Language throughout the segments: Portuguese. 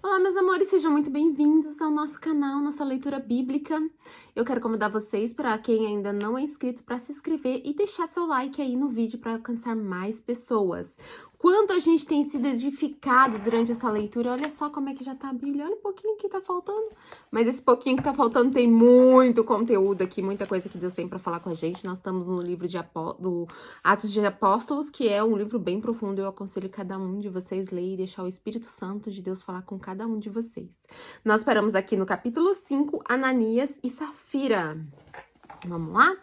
Olá, meus amores, sejam muito bem-vindos ao nosso canal, nossa leitura bíblica. Eu quero convidar vocês, para quem ainda não é inscrito, para se inscrever e deixar seu like aí no vídeo para alcançar mais pessoas. Quanto a gente tem sido edificado durante essa leitura, olha só como é que já tá a Bíblia, olha um pouquinho que tá faltando. Mas esse pouquinho que tá faltando tem muito conteúdo aqui, muita coisa que Deus tem para falar com a gente. Nós estamos no livro do Atos de Apóstolos, que é um livro bem profundo. Eu aconselho cada um de vocês ler e deixar o Espírito Santo de Deus falar com cada um de vocês. Nós paramos aqui no capítulo 5, Ananias e Safira. Vamos lá?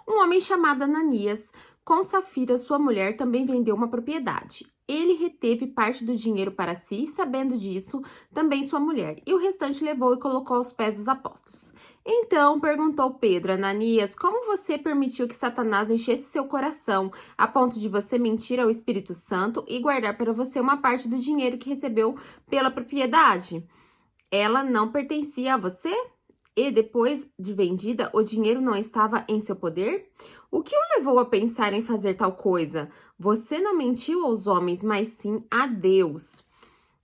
Um homem chamado Ananias, com Safira, sua mulher, também vendeu uma propriedade. Ele reteve parte do dinheiro para si, e, sabendo disso, também sua mulher, e o restante levou e colocou aos pés dos apóstolos. Então perguntou Pedro: Ananias, como você permitiu que Satanás enchesse seu coração, a ponto de você mentir ao Espírito Santo e guardar para você uma parte do dinheiro que recebeu pela propriedade? Ela não pertencia a você? E depois de vendida, o dinheiro não estava em seu poder? O que o levou a pensar em fazer tal coisa? Você não mentiu aos homens, mas sim a Deus.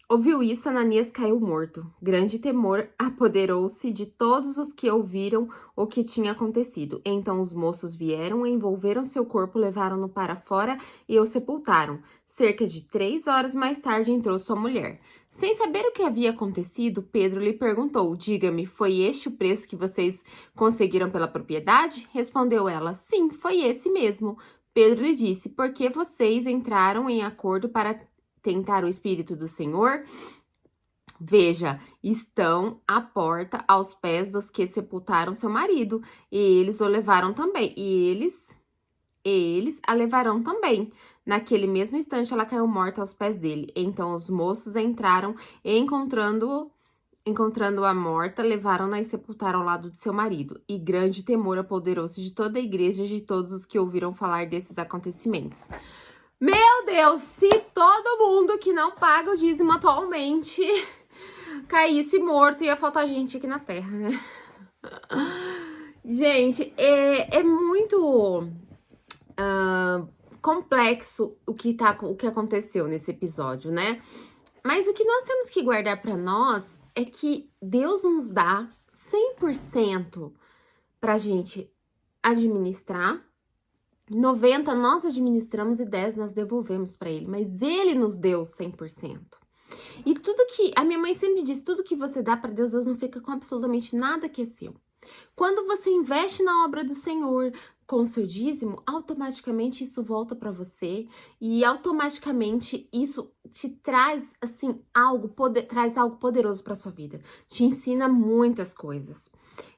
Ouviu isso, Ananias caiu morto. Grande temor apoderou-se de todos os que ouviram o que tinha acontecido. Então os moços vieram, envolveram seu corpo, levaram-no para fora e o sepultaram. Cerca de 3 horas mais tarde entrou sua mulher. Sem saber o que havia acontecido, Pedro lhe perguntou: diga-me, foi este o preço que vocês conseguiram pela propriedade? Respondeu ela: sim, foi esse mesmo. Pedro lhe disse: por que vocês entraram em acordo para tentar o Espírito do Senhor? Veja, estão à porta aos pés dos que sepultaram seu marido, e eles o levaram também. Eles a levarão também. Naquele mesmo instante, ela caiu morta aos pés dele. Então os moços entraram e, encontrando-a morta, levaram-na e sepultaram ao lado de seu marido. E grande temor apoderou-se de toda a igreja e de todos os que ouviram falar desses acontecimentos. Meu Deus, se todo mundo que não paga o dízimo atualmente caísse morto, ia faltar gente aqui na Terra, né? Gente, é muito complexo o que aconteceu nesse episódio, né? Mas o que nós temos que guardar para nós é que Deus nos dá 100% pra gente administrar. 90 nós administramos e 10 nós devolvemos para ele, mas ele nos deu 100%. E tudo que a minha mãe sempre diz, tudo que você dá para Deus, Deus não fica com absolutamente nada que é seu. Quando você investe na obra do Senhor com o seu dízimo, automaticamente isso volta para você e automaticamente isso te traz assim traz algo poderoso para sua vida. Te ensina muitas coisas.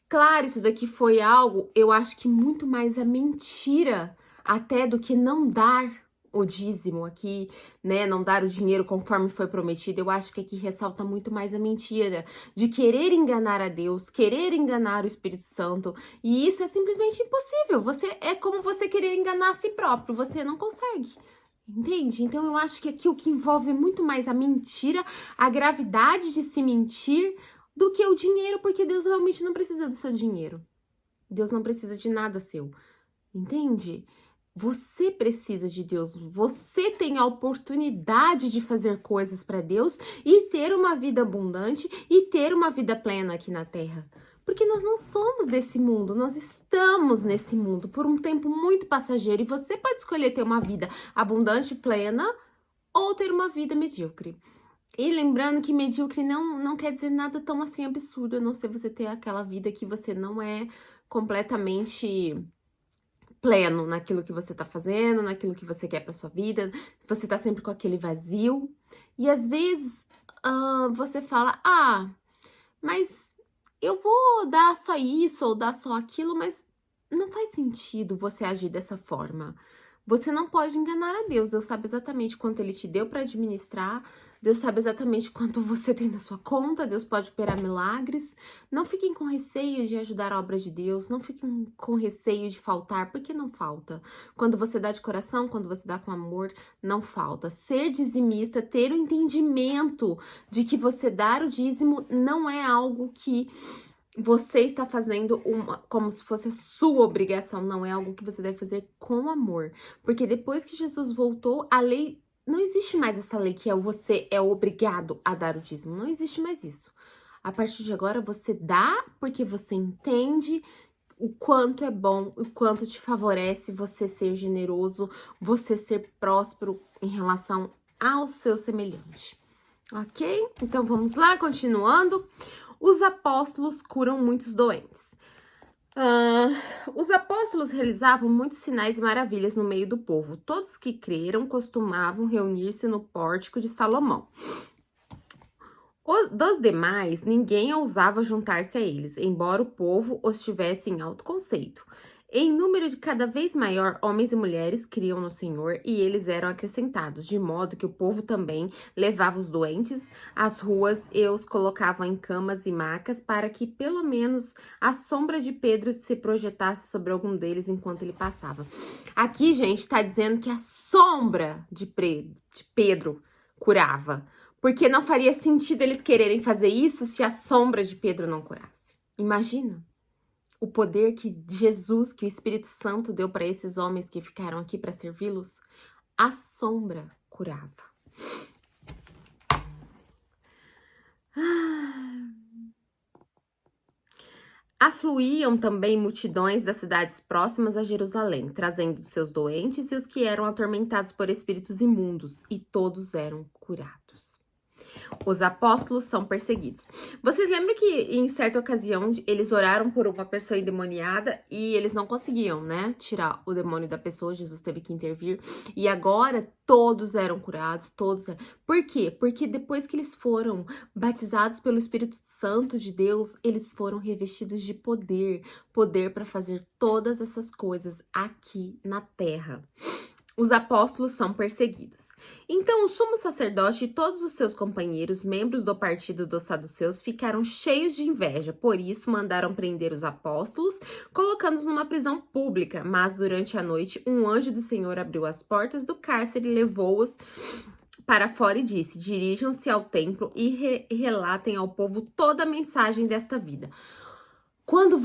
Claro, isso daqui foi algo, eu acho que muito mais a mentira até do que não dar o dízimo aqui, né? Não dar o dinheiro conforme foi prometido. Eu acho que aqui ressalta muito mais a mentira de querer enganar a Deus, querer enganar o Espírito Santo. E isso é simplesmente impossível. É como você querer enganar a si próprio. Você não consegue. Entende? Então eu acho que aqui o que envolve muito mais a mentira, a gravidade de se mentir, do que o dinheiro, porque Deus realmente não precisa do seu dinheiro. Deus não precisa de nada seu. Entende? Você precisa de Deus. Você tem a oportunidade de fazer coisas para Deus e ter uma vida abundante e ter uma vida plena aqui na Terra. Porque nós não somos desse mundo, nós estamos nesse mundo por um tempo muito passageiro e você pode escolher ter uma vida abundante, plena ou ter uma vida medíocre. E lembrando que medíocre não quer dizer nada tão assim absurdo, a não ser você ter aquela vida que você não é completamente pleno naquilo que você tá fazendo, naquilo que você quer pra sua vida, você tá sempre com aquele vazio. E às vezes você fala, mas eu vou dar só isso ou dar só aquilo, mas não faz sentido você agir dessa forma. Você não pode enganar a Deus. Deus sabe exatamente quanto Ele te deu para administrar. Deus sabe exatamente quanto você tem na sua conta. Deus pode operar milagres. Não fiquem com receio de ajudar a obra de Deus. Não fiquem com receio de faltar, porque não falta. Quando você dá de coração, quando você dá com amor, não falta. Ser dizimista, ter o entendimento de que você dar o dízimo não é algo que você está fazendo como se fosse a sua obrigação, não é algo que você deve fazer com amor. Porque depois que Jesus voltou, a lei não existe mais essa lei que você é obrigado a dar o dízimo. Não existe mais isso. A partir de agora, você dá porque você entende o quanto é bom, o quanto te favorece você ser generoso, você ser próspero em relação ao seu semelhante. Ok? Então, vamos lá, continuando. Os apóstolos curam muitos doentes. Os apóstolos realizavam muitos sinais e maravilhas no meio do povo. Todos que creram costumavam reunir-se no pórtico de Salomão. Dos demais, ninguém ousava juntar-se a eles, embora o povo os tivesse em alto conceito. Em número de cada vez maior, homens e mulheres criam no Senhor e eles eram acrescentados, de modo que o povo também levava os doentes às ruas e os colocava em camas e macas para que pelo menos a sombra de Pedro se projetasse sobre algum deles enquanto ele passava. Aqui, gente, está dizendo que a sombra de Pedro curava, porque não faria sentido eles quererem fazer isso se a sombra de Pedro não curasse. Imagina o poder que Jesus, que o Espírito Santo deu para esses homens que ficaram aqui para servi-los. A sombra curava. Afluíam também multidões das cidades próximas a Jerusalém, trazendo seus doentes e os que eram atormentados por espíritos imundos, e todos eram curados. Os apóstolos são perseguidos. Vocês lembram que em certa ocasião eles oraram por uma pessoa endemoniada e eles não conseguiam, né, tirar o demônio da pessoa, Jesus teve que intervir. E agora todos eram curados, todos. Por quê? Porque depois que eles foram batizados pelo Espírito Santo de Deus, eles foram revestidos de poder, poder para fazer todas essas coisas aqui na terra. Os apóstolos são perseguidos. Então, o sumo sacerdote e todos os seus companheiros, membros do partido dos saduceus, ficaram cheios de inveja. Por isso, mandaram prender os apóstolos, colocando-os numa prisão pública. Mas, durante a noite, um anjo do Senhor abriu as portas do cárcere e levou-os para fora e disse: dirijam-se ao templo e relatem ao povo toda a mensagem desta vida. Quando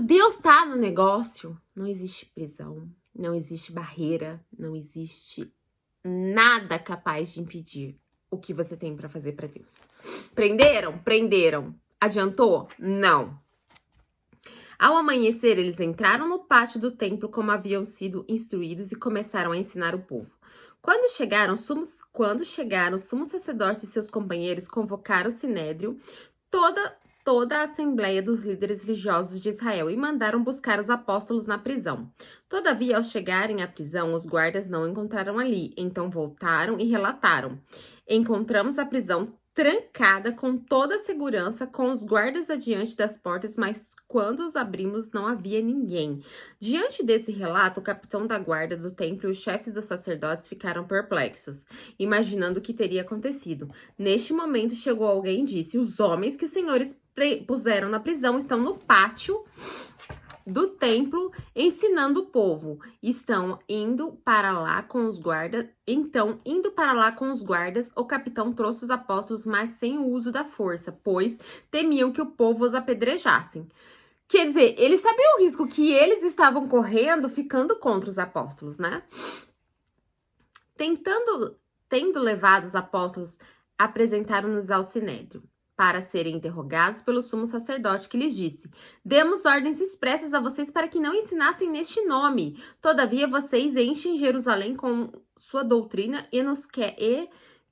Deus está no negócio, não existe prisão. Não existe barreira, não existe nada capaz de impedir o que você tem para fazer para Deus. Prenderam? Prenderam. Adiantou? Não. Ao amanhecer, eles entraram no pátio do templo como haviam sido instruídos e começaram a ensinar o povo. Quando chegaram, o sumo sacerdote e seus companheiros convocaram o sinédrio, toda a assembleia dos líderes religiosos de Israel e mandaram buscar os apóstolos na prisão. Todavia, ao chegarem à prisão, os guardas não encontraram ali. Então voltaram e relataram: encontramos a prisão trancada com toda a segurança, com os guardas adiante das portas, mas quando os abrimos não havia ninguém. Diante desse relato, o capitão da guarda do templo e os chefes dos sacerdotes ficaram perplexos, imaginando o que teria acontecido. Neste momento chegou alguém e disse: os homens que os senhores puseram na prisão estão no pátio do templo ensinando o povo. Estão indo para lá com os guardas. Então, indo para lá com os guardas, o capitão trouxe os apóstolos, mas sem o uso da força, pois temiam que o povo os apedrejassem. Quer dizer, eles sabiam o risco que eles estavam correndo ficando contra os apóstolos, né? Tendo levado os apóstolos, apresentaram-nos ao sinédrio para serem interrogados pelo sumo sacerdote, que lhes disse: demos ordens expressas a vocês para que não ensinassem neste nome. Todavia, vocês enchem Jerusalém com sua doutrina e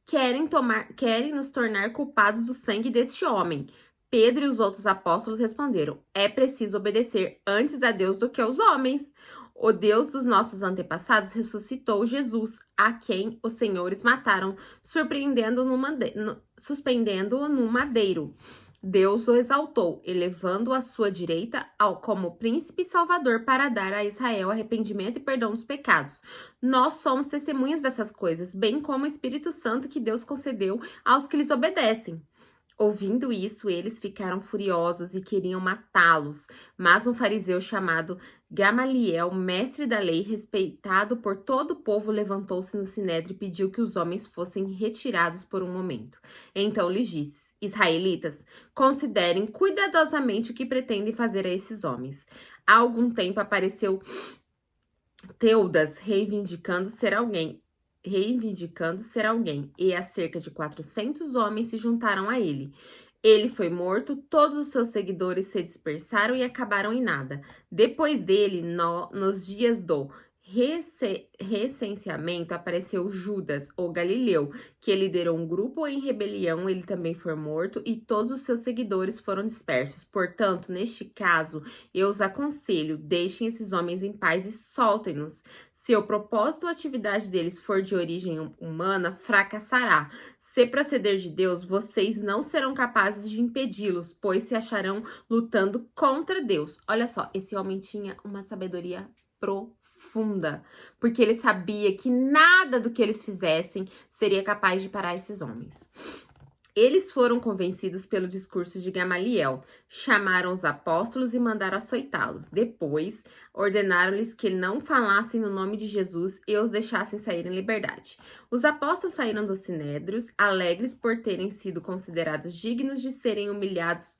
querem nos tornar culpados do sangue deste homem. Pedro e os outros apóstolos responderam: é preciso obedecer antes a Deus do que aos homens. O Deus dos nossos antepassados ressuscitou Jesus, a quem os senhores mataram, suspendendo-o no madeiro. Deus o exaltou, elevando-o à sua direita como príncipe e salvador para dar a Israel arrependimento e perdão dos pecados. Nós somos testemunhas dessas coisas, bem como o Espírito Santo que Deus concedeu aos que lhes obedecem. Ouvindo isso, eles ficaram furiosos e queriam matá-los. Mas um fariseu chamado Gamaliel, mestre da lei, respeitado por todo o povo, levantou-se no sinédrio e pediu que os homens fossem retirados por um momento. Então lhes disse: israelitas, considerem cuidadosamente o que pretendem fazer a esses homens. Há algum tempo apareceu Teudas, reivindicando ser alguém reivindicando ser alguém, e a cerca de 400 homens se juntaram a ele. Ele foi morto, todos os seus seguidores se dispersaram e acabaram em nada. Depois dele, nos dias do recenseamento, apareceu Judas, o Galileu, que liderou um grupo em rebelião. Ele também foi morto e todos os seus seguidores foram dispersos. Portanto, neste caso, eu os aconselho, deixem esses homens em paz e soltem-nos. Se o propósito ou atividade deles for de origem humana, fracassará. Se proceder de Deus, vocês não serão capazes de impedi-los, pois se acharão lutando contra Deus. Olha só, esse homem tinha uma sabedoria profunda, porque ele sabia que nada do que eles fizessem seria capaz de parar esses homens. Eles foram convencidos pelo discurso de Gamaliel, chamaram os apóstolos e mandaram açoitá-los. Depois, ordenaram-lhes que não falassem no nome de Jesus e os deixassem sair em liberdade. Os apóstolos saíram dos sinédrios, alegres por terem sido considerados dignos de serem humilhados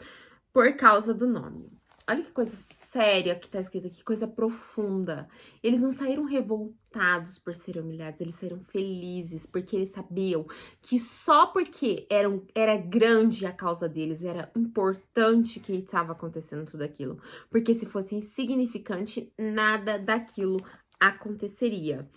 por causa do nome. Olha que coisa séria que tá escrito aqui, que coisa profunda. Eles não saíram revoltados por serem humilhados, eles saíram felizes, porque eles sabiam que só porque era grande a causa deles, era importante que estava acontecendo tudo aquilo. Porque se fosse insignificante, nada daquilo aconteceria.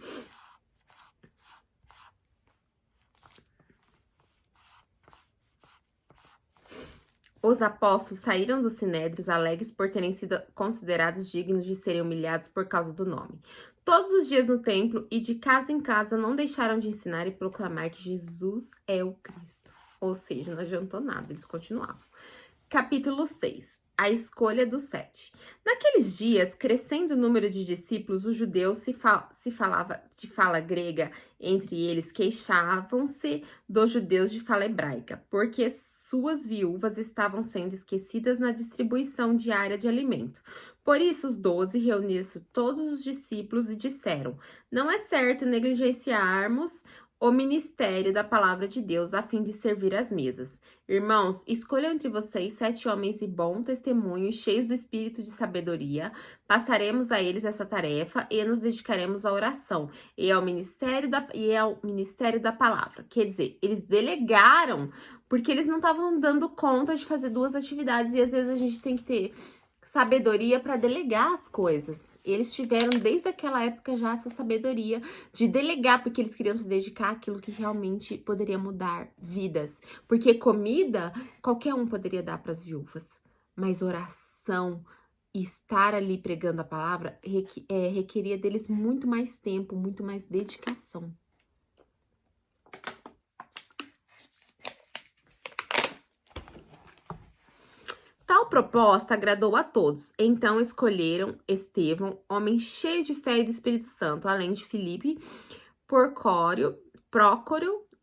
Os apóstolos saíram dos sinédrios alegres por terem sido considerados dignos de serem humilhados por causa do nome. Todos os dias no templo e de casa em casa não deixaram de ensinar e proclamar que Jesus é o Cristo. Ou seja, não adiantou nada, eles continuavam. Capítulo 6. A escolha dos 7. Naqueles dias, crescendo o número de discípulos, os judeus se falava de fala grega entre eles, queixavam-se dos judeus de fala hebraica, porque suas viúvas estavam sendo esquecidas na distribuição diária de alimento. Por isso, os 12 reuniram-se todos os discípulos e disseram: não é certo negligenciarmos o ministério da palavra de Deus a fim de servir às mesas. Irmãos, escolham entre vocês 7 homens de bom testemunho, cheios do espírito de sabedoria. Passaremos a eles essa tarefa e nos dedicaremos à oração e ao ministério da palavra. Quer dizer, eles delegaram porque eles não estavam dando conta de fazer 2 atividades e às vezes a gente tem que ter sabedoria para delegar as coisas. Eles tiveram desde aquela época já essa sabedoria de delegar, porque eles queriam se dedicar àquilo que realmente poderia mudar vidas. Porque comida, qualquer um poderia dar para as viúvas, mas oração e estar ali pregando a palavra requeria deles muito mais tempo, muito mais dedicação. Tal proposta agradou a todos, então escolheram Estevão, homem cheio de fé e do Espírito Santo, além de Filipe, Prócoro,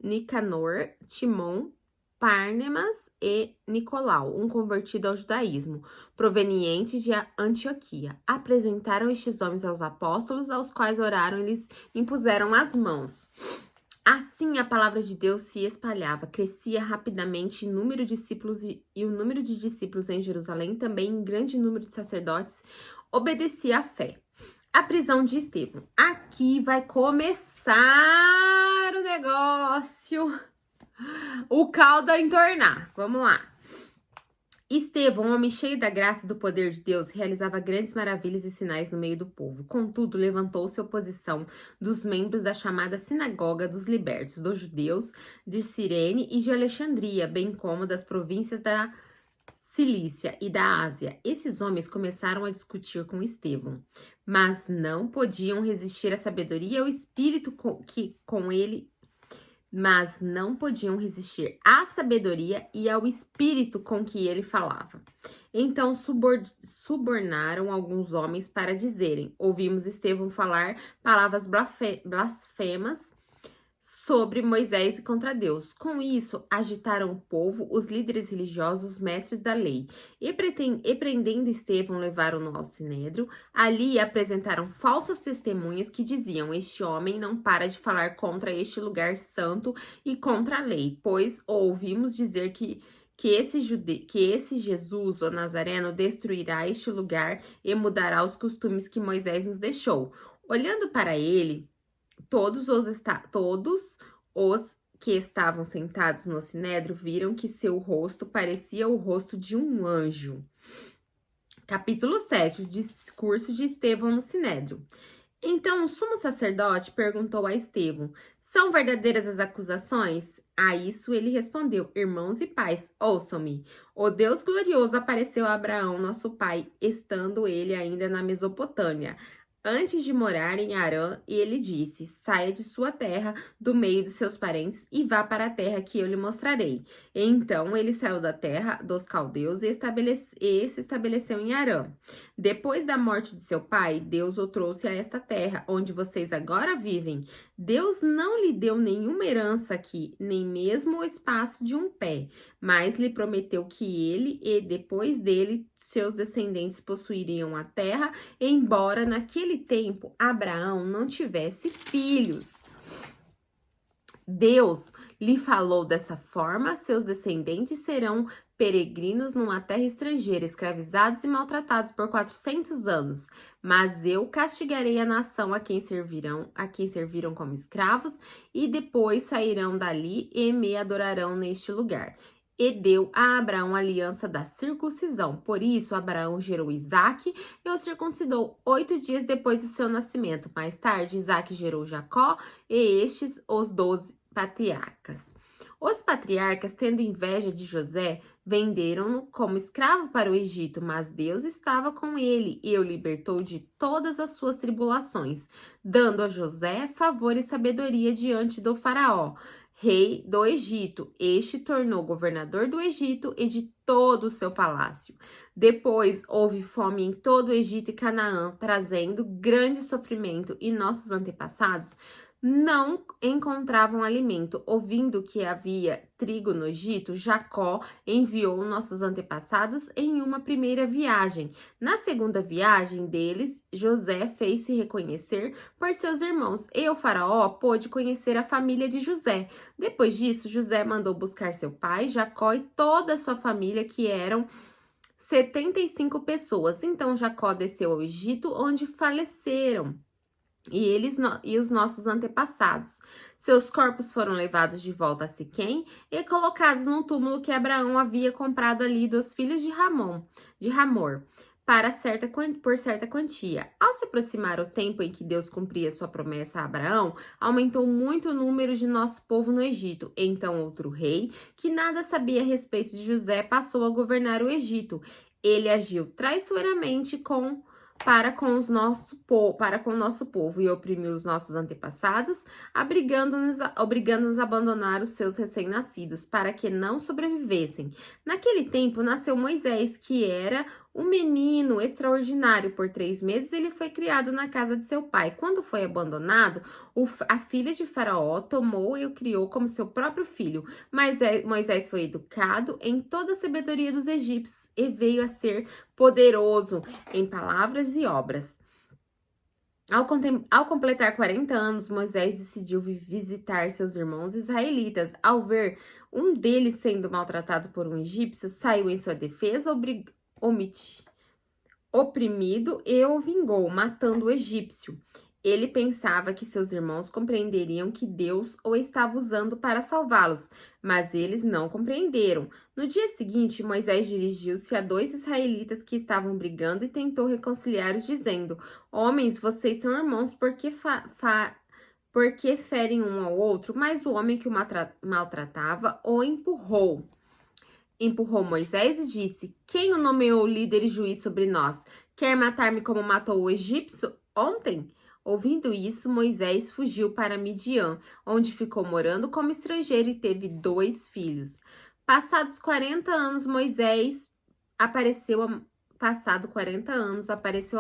Nicanor, Timon, Párnemas e Nicolau, um convertido ao judaísmo, proveniente de Antioquia. Apresentaram estes homens aos apóstolos, aos quais oraram e lhes impuseram as mãos. Assim, a palavra de Deus se espalhava, crescia rapidamente em número de discípulos e o número de discípulos em Jerusalém, também em grande número de sacerdotes, obedecia à fé. A prisão de Estevão. Aqui vai começar o negócio, o caldo a entornar. Vamos lá. Estevão, um homem cheio da graça e do poder de Deus, realizava grandes maravilhas e sinais no meio do povo. Contudo, levantou-se oposição dos membros da chamada Sinagoga dos Libertos, dos judeus de Cirene e de Alexandria, bem como das províncias da Cilícia e da Ásia. Esses homens começaram a discutir com Estevão, mas não podiam resistir à sabedoria e ao espírito com que ele falava. Então subornaram alguns homens para dizerem: ouvimos Estevão falar palavras blasfemas sobre Moisés e contra Deus. Com isso, agitaram o povo, os líderes religiosos, os mestres da lei, e prendendo Estevão, levaram-no ao sinédrio. Ali apresentaram falsas testemunhas que diziam: este homem não para de falar contra este lugar santo e contra a lei, pois ouvimos dizer que esse Jesus, o Nazareno, destruirá este lugar e mudará os costumes que Moisés nos deixou. Olhando para ele, Todos os que estavam sentados no sinédrio viram que seu rosto parecia o rosto de um anjo. Capítulo 7, o discurso de Estevão no sinédrio. Então o sumo sacerdote perguntou a Estevão: são verdadeiras as acusações? A isso ele respondeu: irmãos e pais, ouçam-me. O Deus glorioso apareceu a Abraão, nosso pai, estando ele ainda na Mesopotâmia, antes de morar em Harã, e ele disse: saia de sua terra, do meio dos seus parentes, e vá para a terra que eu lhe mostrarei. Então ele saiu da terra dos caldeus e se estabeleceu em Harã. Depois da morte de seu pai, Deus o trouxe a esta terra, onde vocês agora vivem. Deus não lhe deu nenhuma herança aqui, nem mesmo o espaço de um pé, mas lhe prometeu que ele e depois dele seus descendentes possuiriam a terra, embora naquele tempo Abraão não tivesse filhos. Deus lhe falou dessa forma: seus descendentes serão peregrinos numa terra estrangeira, escravizados e maltratados por 400 anos. Mas eu castigarei a nação a quem serviram como escravos, e depois sairão dali e me adorarão neste lugar. E deu a Abraão a aliança da circuncisão. Por isso, Abraão gerou Isaque e o circuncidou 8 dias depois do seu nascimento. Mais tarde, Isaque gerou Jacó e estes os 12 patriarcas. Os patriarcas, tendo inveja de José, venderam-no como escravo para o Egito, mas Deus estava com ele e o libertou de todas as suas tribulações, dando a José favor e sabedoria diante do faraó, rei do Egito. Este tornou governador do Egito e de todo o seu palácio. Depois houve fome em todo o Egito e Canaã, trazendo grande sofrimento, e nossos antepassados não encontravam alimento. Ouvindo que havia trigo no Egito, Jacó enviou nossos antepassados em uma primeira viagem. Na segunda viagem deles, José fez-se reconhecer por seus irmãos, e o faraó pôde conhecer a família de José. Depois disso, José mandou buscar seu pai, Jacó, e toda a sua família, que eram 75 pessoas. Então Jacó desceu ao Egito, onde faleceram e os nossos antepassados. Seus corpos foram levados de volta a Siquém e colocados num túmulo que Abraão havia comprado ali dos filhos de Hamor, por certa quantia. Ao se aproximar o tempo em que Deus cumpria sua promessa a Abraão, aumentou muito o número de nosso povo no Egito. Então outro rei, que nada sabia a respeito de José, passou a governar o Egito. Ele agiu traiçoeiramente para com o nosso povo e oprimiu os nossos antepassados, obrigando-nos a abandonar os seus recém-nascidos, para que não sobrevivessem. Naquele tempo nasceu Moisés, que era um menino extraordinário. Por 3 meses ele foi criado na casa de seu pai. Quando foi abandonado, a filha de Faraó tomou e o criou como seu próprio filho. Mas Moisés foi educado em toda a sabedoria dos egípcios e veio a ser poderoso em palavras e obras. Ao completar 40 anos, Moisés decidiu visitar seus irmãos israelitas. Ao ver um deles sendo maltratado por um egípcio, saiu em sua defesa, oprimido, e o vingou, matando o egípcio. Ele pensava que seus irmãos compreenderiam que Deus o estava usando para salvá-los, mas eles não compreenderam. No dia seguinte, Moisés dirigiu-se a 2 israelitas que estavam brigando e tentou reconciliá-los, dizendo: homens, vocês são irmãos, porque ferem um ao outro? Mas o homem que o maltratava o empurrou Moisés e disse: quem o nomeou líder e juiz sobre nós? Quer matar-me como matou o egípcio ontem? Ouvindo isso, Moisés fugiu para Midian, onde ficou morando como estrangeiro e teve 2 filhos. Passados 40 anos, apareceu a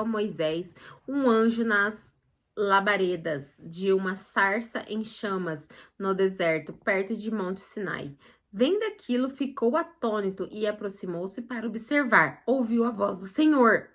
Moisés um anjo nas labaredas de uma sarça em chamas no deserto, perto de Monte Sinai. Vendo aquilo, ficou atônito e aproximou-se para observar. Ouviu a voz do Senhor.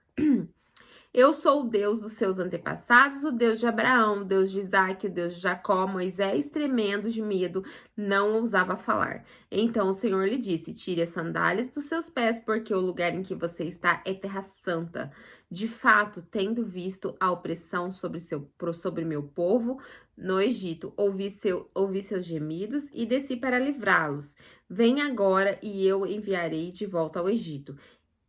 Eu sou o Deus dos seus antepassados, o Deus de Abraão, o Deus de Isaac, o Deus de Jacó. Moisés, tremendo de medo, não ousava falar. Então o Senhor lhe disse: tire as sandálias dos seus pés, porque o lugar em que você está é terra santa. De fato, tendo visto a opressão sobre meu povo no Egito, ouvi seus gemidos e desci para livrá-los. Venha agora e eu enviarei de volta ao Egito.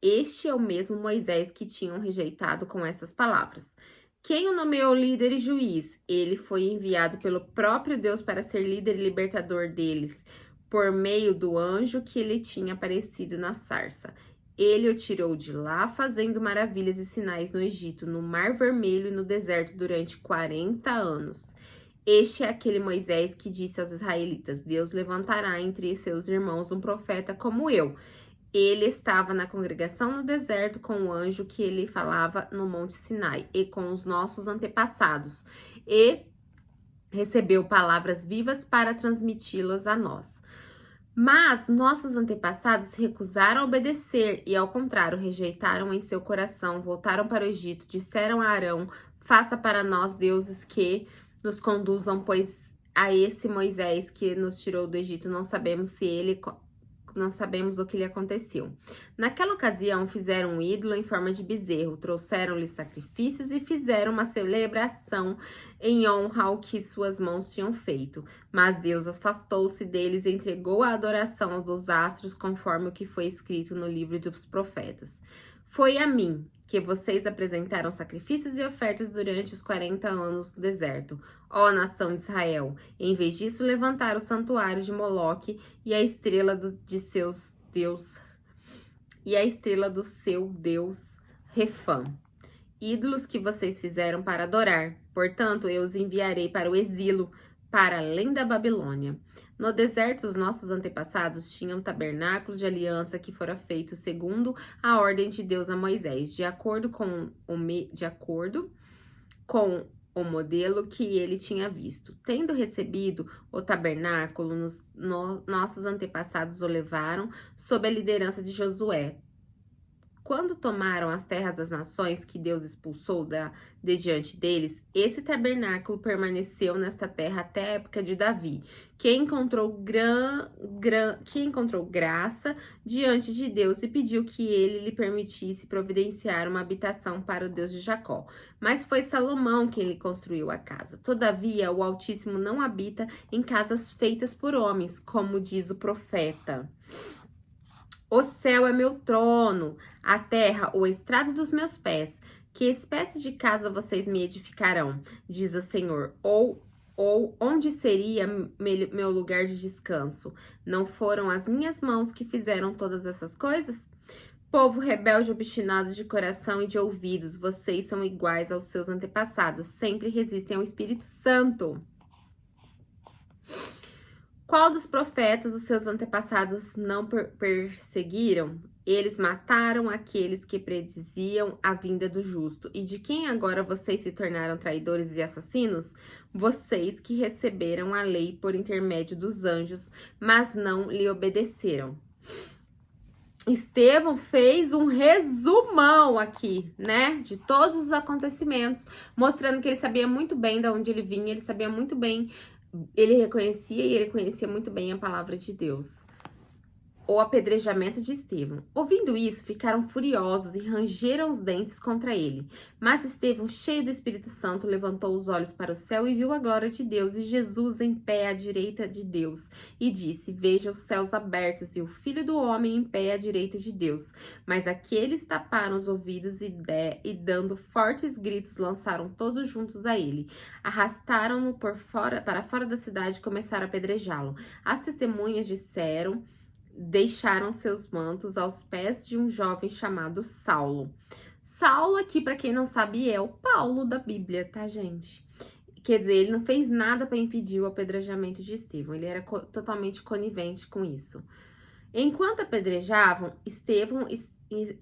Este é o mesmo Moisés que tinham rejeitado com essas palavras. Quem o nomeou líder e juiz? Ele foi enviado pelo próprio Deus para ser líder e libertador deles, por meio do anjo que lhe tinha aparecido na sarça. Ele o tirou de lá, fazendo maravilhas e sinais no Egito, no Mar Vermelho e no deserto durante 40 anos. Este é aquele Moisés que disse aos israelitas: Deus levantará entre seus irmãos um profeta como eu. Ele estava na congregação no deserto com o anjo que ele falava no Monte Sinai e com os nossos antepassados, e recebeu palavras vivas para transmiti-las a nós. Mas nossos antepassados recusaram obedecer e, ao contrário, rejeitaram em seu coração, voltaram para o Egito, disseram a Arão: faça para nós deuses que nos conduzam, pois a esse Moisés que nos tirou do Egito não sabemos o que lhe aconteceu. Naquela ocasião, fizeram um ídolo em forma de bezerro, trouxeram-lhe sacrifícios e fizeram uma celebração em honra ao que suas mãos tinham feito. Mas Deus afastou-se deles e entregou a adoração dos astros, conforme o que foi escrito no livro dos profetas. Foi a mim que vocês apresentaram sacrifícios e ofertas durante os 40 anos do deserto, ó nação de Israel. Em vez disso, levantaram o santuário de Moloque e a estrela do seu Deus Refã, ídolos que vocês fizeram para adorar. Portanto, eu os enviarei para o exílio, para além da Babilônia. No deserto, os nossos antepassados tinham um tabernáculo de aliança que fora feito segundo a ordem de Deus a Moisés, de acordo com o modelo que ele tinha visto. Tendo recebido o tabernáculo, nossos antepassados o levaram sob a liderança de Josué. Quando tomaram as terras das nações que Deus expulsou de diante deles, esse tabernáculo permaneceu nesta terra até a época de Davi, que encontrou graça diante de Deus e pediu que ele lhe permitisse providenciar uma habitação para o Deus de Jacó. Mas foi Salomão quem lhe construiu a casa. Todavia, o Altíssimo não habita em casas feitas por homens, como diz o profeta. O céu é meu trono, a terra o estrado dos meus pés. Que espécie de casa vocês me edificarão, diz o Senhor, ou onde seria meu lugar de descanso? Não foram as minhas mãos que fizeram todas essas coisas? Povo rebelde, obstinado de coração e de ouvidos, vocês são iguais aos seus antepassados, sempre resistem ao Espírito Santo. Qual dos profetas os seus antepassados não perseguiram? Eles mataram aqueles que prediziam a vinda do justo. E de quem agora vocês se tornaram traidores e assassinos? Vocês que receberam a lei por intermédio dos anjos, mas não lhe obedeceram. Estevão fez um resumão aqui, né, de todos os acontecimentos, mostrando que ele sabia muito bem de onde ele vinha, ele sabia muito bem. Ele reconhecia e ele conhecia muito bem a palavra de Deus. O apedrejamento de Estevão. Ouvindo isso, ficaram furiosos e rangeram os dentes contra ele. Mas Estevão, cheio do Espírito Santo, levantou os olhos para o céu e viu a glória de Deus e Jesus em pé à direita de Deus. E disse: veja os céus abertos e o Filho do Homem em pé à direita de Deus. Mas aqueles taparam os ouvidos e dando fortes gritos, lançaram todos juntos a ele. Arrastaram-no para fora da cidade e começaram a apedrejá-lo. As testemunhas deixaram seus mantos aos pés de um jovem chamado Saulo. Saulo aqui, para quem não sabe, é o Paulo da Bíblia, tá, gente? Quer dizer, ele não fez nada para impedir o apedrejamento de Estevão, ele era totalmente conivente com isso. Enquanto apedrejavam, Estevão,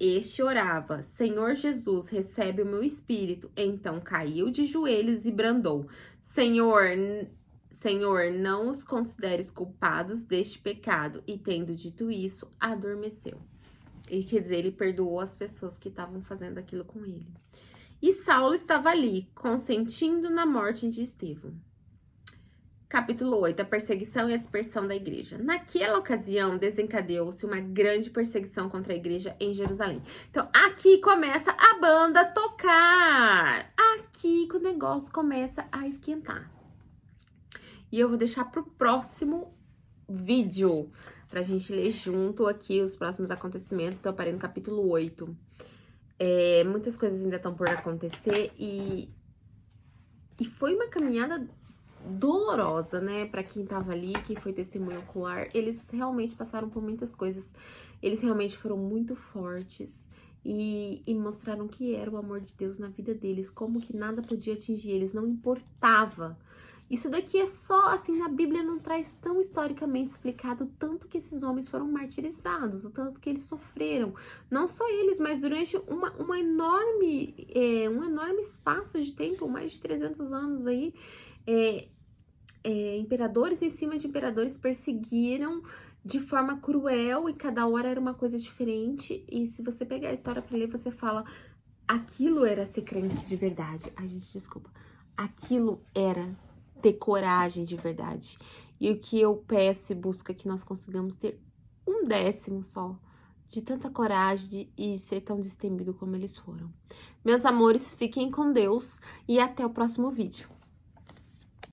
este orava: Senhor Jesus, recebe o meu espírito. Então caiu de joelhos e bradou: Senhor, não os consideres culpados deste pecado. E tendo dito isso, adormeceu. Quer dizer, ele perdoou as pessoas que estavam fazendo aquilo com ele. E Saulo estava ali, consentindo na morte de Estevão. Capítulo 8, a perseguição e a dispersão da igreja. Naquela ocasião, desencadeou-se uma grande perseguição contra a igreja em Jerusalém. Então, aqui começa a banda tocar. Aqui que o negócio começa a esquentar. E eu vou deixar pro próximo vídeo, pra gente ler junto aqui os próximos acontecimentos. Então, eu parei no capítulo 8. Muitas coisas ainda estão por acontecer e foi uma caminhada dolorosa, né, pra quem tava ali, quem foi testemunho ocular. Eles realmente passaram por muitas coisas, eles realmente foram muito fortes e mostraram que era o amor de Deus na vida deles, como que nada podia atingir eles, não importava. Isso daqui é só, assim, a Bíblia não traz tão historicamente explicado o tanto que esses homens foram martirizados, o tanto que eles sofreram. Não só eles, mas durante um enorme espaço de tempo, mais de 300 anos aí, imperadores em cima de imperadores perseguiram de forma cruel e cada hora era uma coisa diferente. E se você pegar a história pra ler, você fala, aquilo era ser crente de verdade. Ai, gente, desculpa. Aquilo era ter coragem de verdade. E o que eu peço e busco é que nós consigamos ter 1/10 só de tanta coragem e ser tão destemido como eles foram. Meus amores, fiquem com Deus e até o próximo vídeo.